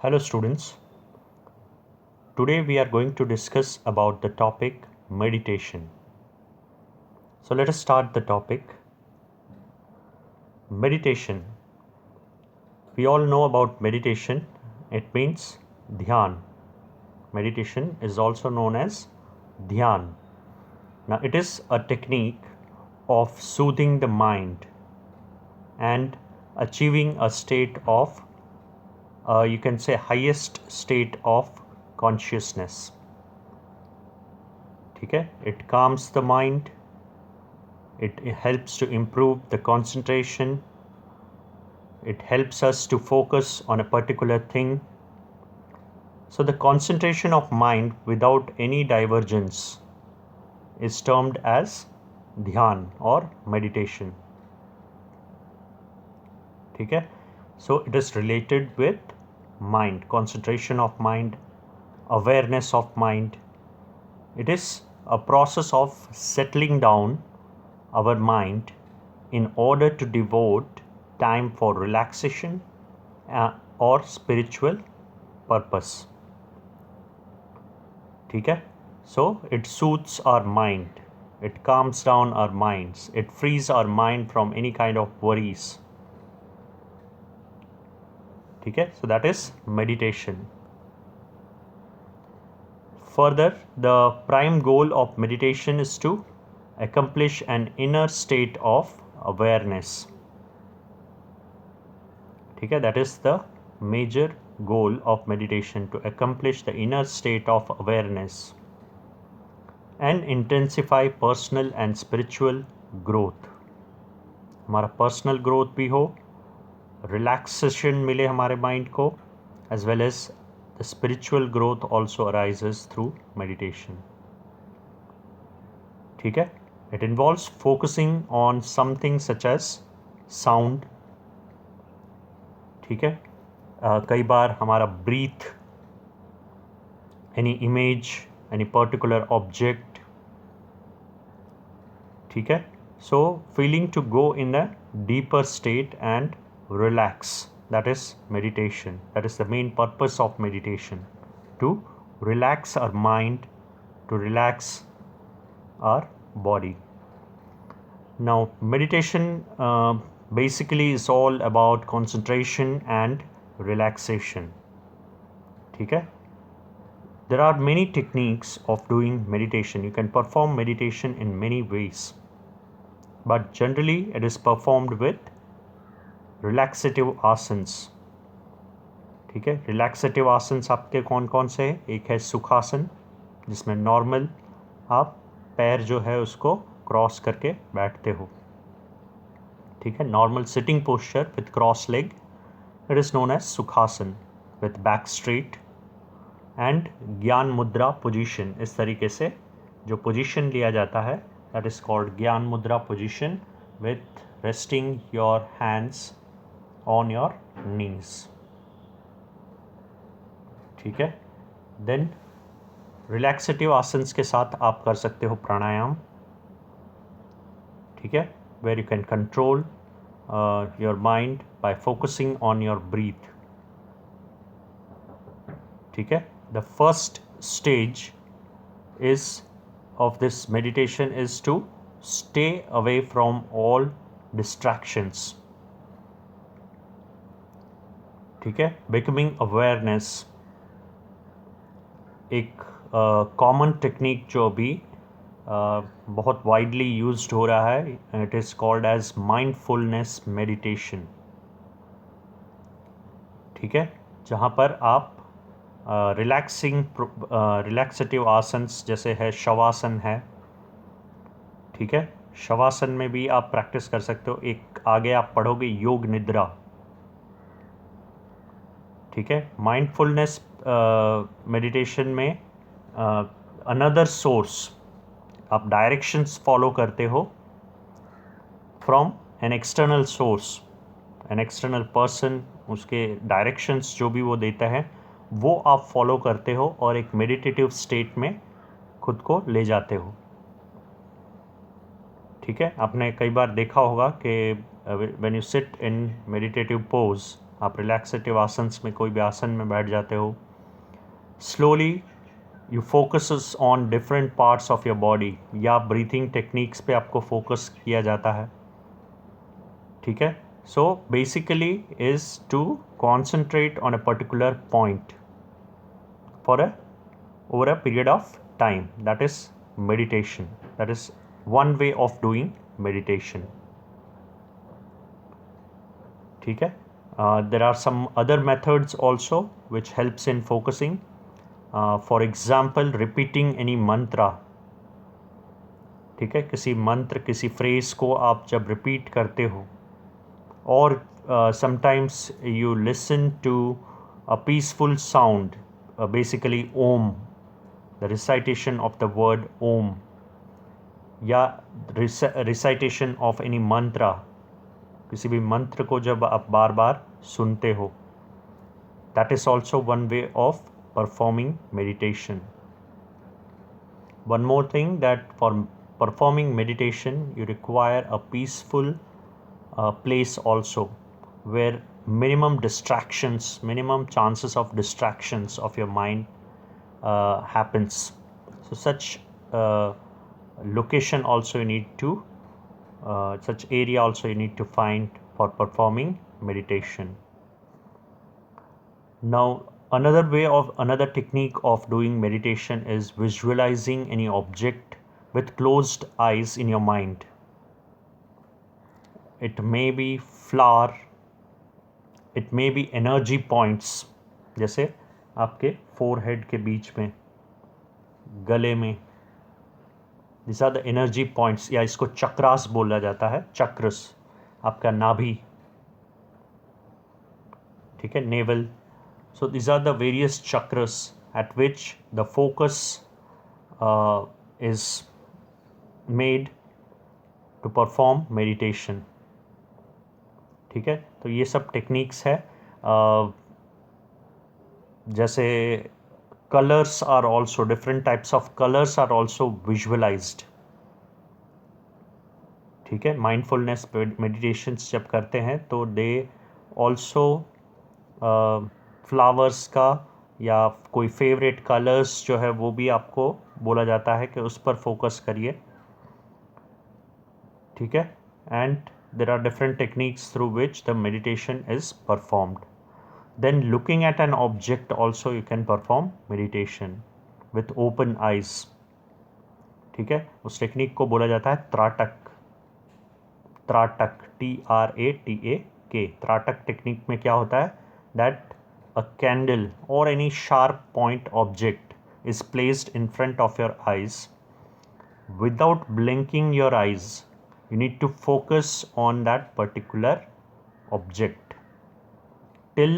Hello students. Today we are going to discuss about the topic meditation. So let us start the topic. Meditation. We all know about meditation. It means dhyan. Meditation is also known as dhyan. Now it is a technique of soothing the mind and achieving a state of you can say highest state of consciousness. Okay? It calms the mind. It helps to improve the concentration. It helps us to focus on a particular thing. So the concentration of mind without any divergence is termed as dhyan or meditation. Okay? So it is related with mind, concentration of mind, awareness of mind. It is a process of settling down our mind in order to devote time for relaxation or spiritual purpose. Okay? So it soothes our mind, it calms down our minds, it frees our mind from any kind of worries. Okay? So that is meditation. Further, the prime goal of meditation is to accomplish an inner state of awareness. Okay? That is the major goal of meditation, to accomplish the inner state of awareness and intensify personal and spiritual growth. हमारा personal growth भी हो, relaxation मिले हमारे mind को, as well as the spiritual growth also arises through meditation. ठीक है? It involves focusing on something such as sound. ठीक है? कई बार हमारा breath, any image, any particular object. ठीक है? So feeling to go in a deeper state and relax. That is meditation. That is the main purpose of meditation, to relax our mind, to relax our body. Now meditation basically is all about concentration and relaxation. ठीक है? There are many techniques of doing meditation. You can perform meditation in many ways, but generally it is performed with relaxative asanas. ठीक है? रिलैक्सेटिव आसन्स आपके कौन कौन से हैं? एक है सुखासन, जिसमें नॉर्मल आप पैर जो है उसको क्रॉस करके बैठते हो. ठीक है? Normal sitting posture with cross leg, it is known as sukhasana, with back straight. And gyan mudra position, इस तरीके से जो पोजीशन लिया जाता है, दैट इज़ कॉल्ड ज्ञान mudra position, with resting your hands on your knees. ठीक है? देन रिलैक्सेटिव आसन्स के साथ आप कर सकते हो प्राणायाम. ठीक है? Where you can control your mind by focusing on your breath. ठीक है? The first stage is of this meditation is to stay away from all distractions. ठीक है? Becoming awareness एक कॉमन टेक्निक जो अभी बहुत वाइडली यूज्ड हो रहा है, it is called as mindfulness meditation. ठीक है? जहाँ पर आप रिलैक्सेटिव आसन्स जैसे है शवासन है. ठीक है? शवासन में भी आप प्रैक्टिस कर सकते हो. एक आगे आप पढ़ोगे योग निद्रा. ठीक है? माइंडफुलनेस मेडिटेशन में अनदर सोर्स, आप डायरेक्शंस फॉलो करते हो from an external source, an external person, उसके डायरेक्शंस जो भी वो देता है वो आप फॉलो करते हो और एक मेडिटेटिव स्टेट में खुद को ले जाते हो. ठीक है? आपने कई बार देखा होगा कि when you sit in meditative pose, आप रिलैक्सेटिव आसन्स में कोई भी आसन में बैठ जाते हो, slowly you focus on different parts of your body, या ब्रीथिंग टेक्निक्स पे आपको फोकस किया जाता है, ठीक है. So basically is to concentrate on a particular point for a over a period of time. That is meditation. That is one way of doing meditation. ठीक है. There are some other methods also which helps in focusing. For example, repeating any mantra. ठीक है, किसी मंत्र, किसी phrase को आप जब रिपीट करते हो, और sometimes you listen to a peaceful sound, basically Om, the recitation of the word Om, या recitation of any mantra, किसी भी मंत्र को जब आप बार बार सुनते हो, that is also one way of performing meditation. One more thing, that for performing meditation you require a peaceful place also, where minimum chances of distractions of your mind happens. So such location also you need to such area also you need to find for performing meditation. Now another technique of doing meditation is visualizing any object with closed eyes in your mind. It may be flower, it may be energy points, जैसे आपके forehead के बीच में, गले में, this are the energy points, या इसको चक्रास बोला जाता है, चक्रस, आपका नाभि, ठीक है, navel. So this are the various chakras at which the focus is made to perform meditation. ठीक है, तो ये सब टेक्निक्स है. जैसे colors are also, different types of colors are also visualized. ठीक है, माइंडफुलनेस मेडिटेशंस जब करते हैं तो दे ऑल्सो फ्लावर्स का या कोई फेवरेट कलर्स जो है वो भी आपको बोला जाता है कि उस पर फोकस करिए. ठीक है, and there are different techniques through which the meditation is performed. Then looking at an object also you can perform meditation with open eyes. ठीक है, उस टेक्निक को बोला जाता है त्राटक. TRATAK. त्राटक टेक्निक में क्या होता है, that a candle or any sharp point object is placed in front of your eyes. Without blinking your eyes, you need to focus on that particular object till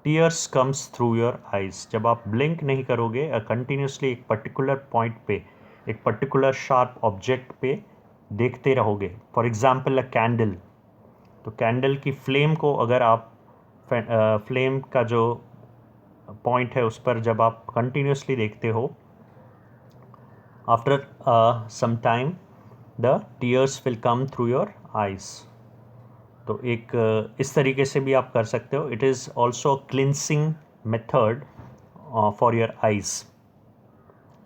tears comes through your eyes. जब आप blink नहीं करोगे, continuously एक particular point पे, एक particular sharp object पे देखते रहोगे. फॉर एग्जांपल अ कैंडल, तो कैंडल की फ्लेम को अगर आप फ्लेम का जो पॉइंट है उस पर जब आप कंटिन्यूसली देखते हो, after some time the tears will come through your eyes. तो एक इस तरीके से भी आप कर सकते हो. It is also cleansing method for your eyes.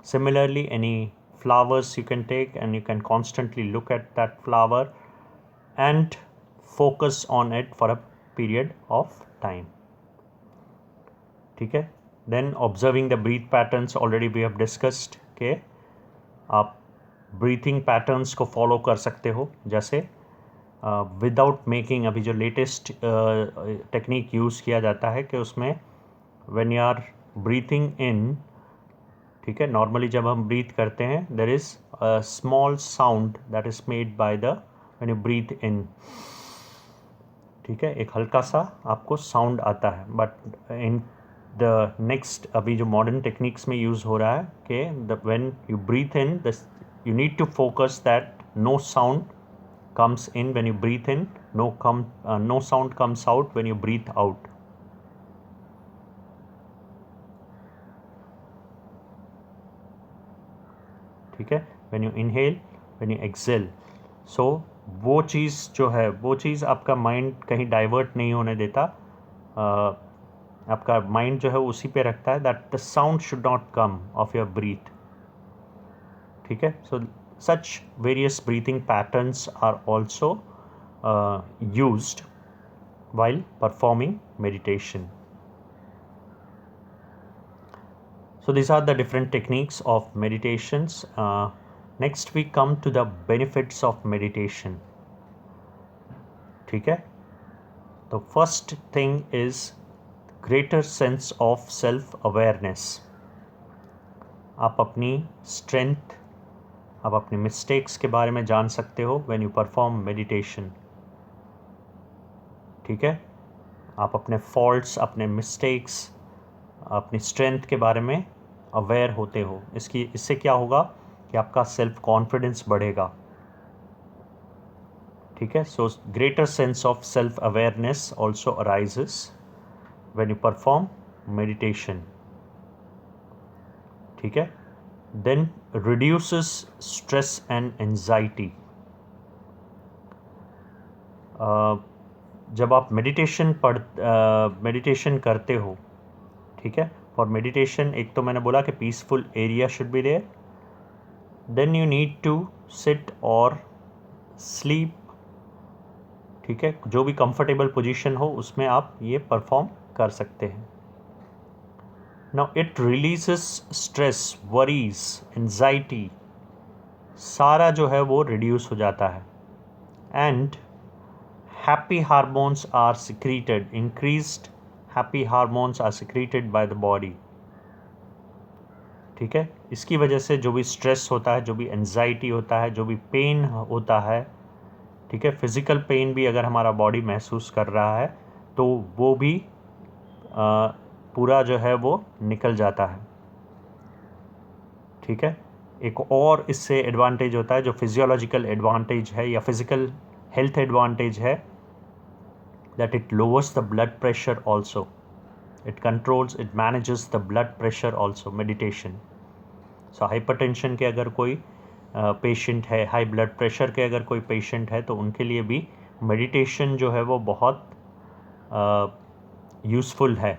Similarly any flowers you can take and you can constantly look at that flower and focus on it for a period of time. ठीक है, then observing the breath patterns already we have discussed के आप breathing patterns को follow कर सकते हो. जैसे without making, अभी जो लेटेस्ट टेक्निक यूज़ किया जाता है कि उसमें when you are breathing in, ठीक है, नॉर्मली जब हम ब्रीथ करते हैं there is a small sound that is made by the when you breathe in. ठीक है, एक हल्का सा आपको साउंड आता है. बट इन द नेक्स्ट, अभी जो मॉडर्न टेक्निक्स में यूज़ हो रहा है कि when you breathe in, you need to focus that no sound comes in when you breathe in, no sound comes out when you breathe out. ठीक है, when you inhale, when you exhale. So वो चीज़ जो है, वो चीज़ आपका mind कहीं divert नहीं होने देता. आपका माइंड जो है उसी पे रखता है that the sound should not come off your breath. ठीक है. So such various breathing patterns are also used while performing meditation. So these are the different techniques of meditations. Next we come to the benefits of meditation. ठीक है. The first thing is greater sense of self awareness. आप अपनी strength, आप अपनी mistakes के बारे में जान सकते हो when you perform meditation. ठीक है. आप अपने फॉल्ट्स, अपने मिस्टेक्स, अपनी स्ट्रेंथ के बारे में अवेयर होते हो. इससे क्या होगा कि आपका सेल्फ कॉन्फिडेंस बढ़ेगा. ठीक है. So greater sense of self awareness also arises when you perform meditation. ठीक है. Then reduces stress and anxiety. जब आप मेडिटेशन करते हो, ठीक है, फॉर मेडिटेशन एक तो मैंने बोला कि peaceful area should be there. Then you need to sit और स्लीप. ठीक है. जो भी कंफर्टेबल पोजीशन हो उसमें आप ये परफॉर्म कर सकते हैं. Now it releases stress, worries, anxiety, सारा जो है वो रिड्यूस हो जाता है. And happy hormones are secreted, increased happy hormones are secreted by the body. ठीक है. इसकी वजह से जो भी स्ट्रेस होता है, जो भी एंजाइटी होता है, जो भी पेन होता है, ठीक है, फिज़िकल पेन भी अगर हमारा बॉडी महसूस कर रहा है तो वो भी पूरा जो है वो निकल जाता है. ठीक है. एक और इससे एडवांटेज होता है जो फिजियोलॉजिकल एडवांटेज है या फिज़िकल हेल्थ एडवांटेज है, that it lowers the blood pressure also. It controls, it manages the blood pressure also, meditation. So hypertension के अगर कोई पेशेंट है, हाई ब्लड प्रेशर के अगर कोई पेशेंट है तो उनके लिए भी मेडिटेशन जो है वो बहुत यूज़फुल है.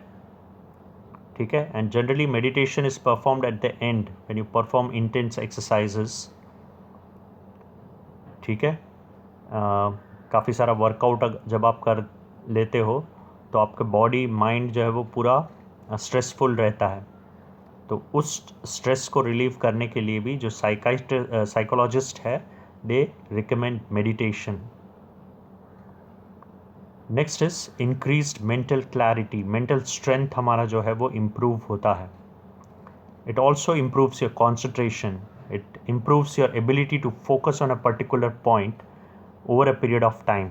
ठीक है. And generally meditation is performed at the end when you perform intense exercises. ठीक है. काफ़ी सारा वर्कआउट जब आप कर लेते हो तो आपका बॉडी माइंड जो है वो पूरा स्ट्रेसफुल रहता है. तो उस स्ट्रेस को रिलीव करने के लिए भी जो साइकोलॉजिस्ट है they recommend meditation. Next is increased mental clarity. Mental strength हमारा जो है वो इम्प्रूव होता है. It also improves your concentration. It improves your ability to focus on a particular point over a period of time.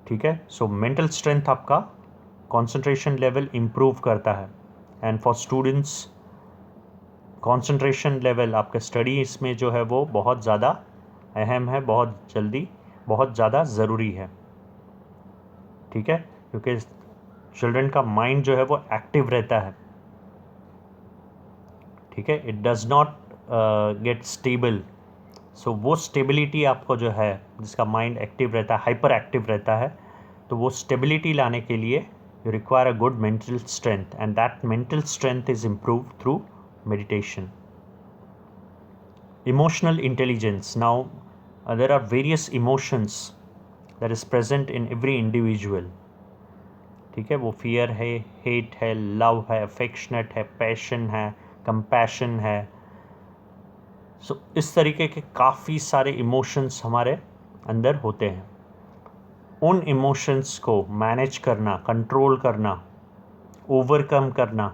ठीक है. So mental strength आपका concentration level improve करता है. And for students concentration level आपके studies में जो है वो बहुत ज़्यादा अहम है, बहुत ज़्यादा ज़रूरी है. ठीक है. क्योंकि चिल्ड्रन का माइंड जो है वो एक्टिव रहता है. ठीक है. It does not get stable. So वो स्टेबिलिटी आपको जो है, जिसका माइंड एक्टिव रहता है, हाइपर एक्टिव रहता है, तो वो स्टेबिलिटी लाने के लिए you require a good mental strength and that mental strength is improve through meditation. Emotional intelligence. Now there are various emotions that is present in every individual. ठीक है. वो फियर है, हेट है, लव है, affectionate है, passion है, compassion है. सो इस तरीके के काफ़ी सारे इमोशंस हमारे अंदर होते हैं. उन इमोशंस को मैनेज करना, कंट्रोल करना, ओवरकम करना,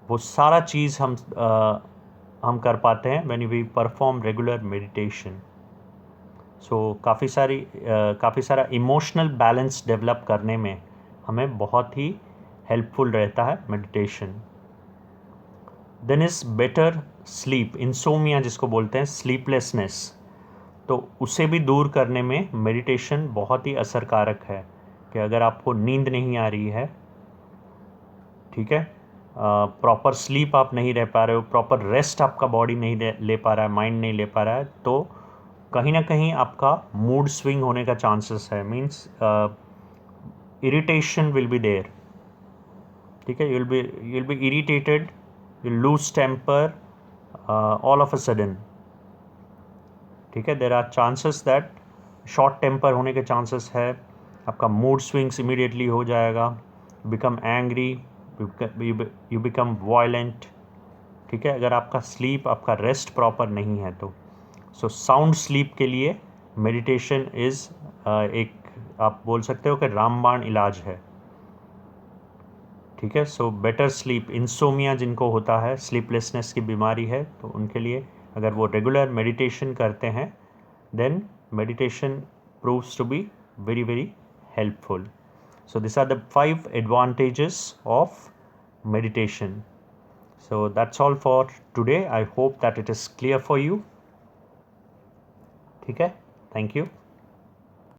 वो सारा चीज़ हम कर पाते हैं when we perform regular meditation. So काफ़ी सारा इमोशनल बैलेंस डेवलप करने में हमें बहुत ही हेल्पफुल रहता है meditation. Then is better sleep. Insomnia जिसको बोलते हैं, स्लीपलेसनेस, तो उसे भी दूर करने में मेडिटेशन बहुत ही असरकारक है. कि अगर आपको नींद नहीं आ रही है, ठीक है, प्रॉपर स्लीप आप नहीं रह पा रहे हो, प्रॉपर रेस्ट आपका बॉडी नहीं ले पा रहा है, माइंड नहीं ले पा रहा है, तो कहीं ना कहीं आपका मूड स्विंग होने का चांसेस है, means irritation will be there, ठीक है, you'll be irritated, you'll lose temper all of a sudden, ठीक है. There are chances that short temper होने के चांसेस है, आपका मूड स्विंग्स इमीडिएटली हो जाएगा, become angry, you become violent, ठीक है, अगर आपका स्लीप, आपका रेस्ट प्रॉपर नहीं है तो. सो साउंड स्लीप के लिए मेडिटेशन इज़ एक, आप बोल सकते हो कि रामबाण इलाज है, ठीक है. सो बेटर स्लीप, इंसोमिया जिनको होता है, स्लीपलेसनेस की बीमारी है, तो उनके लिए अगर वो रेगुलर मेडिटेशन करते हैं, then meditation proves to be very very helpful. So these are the 5 advantages of meditation. So that's all for today. I hope that it is clear for you. ठीक है, thank you.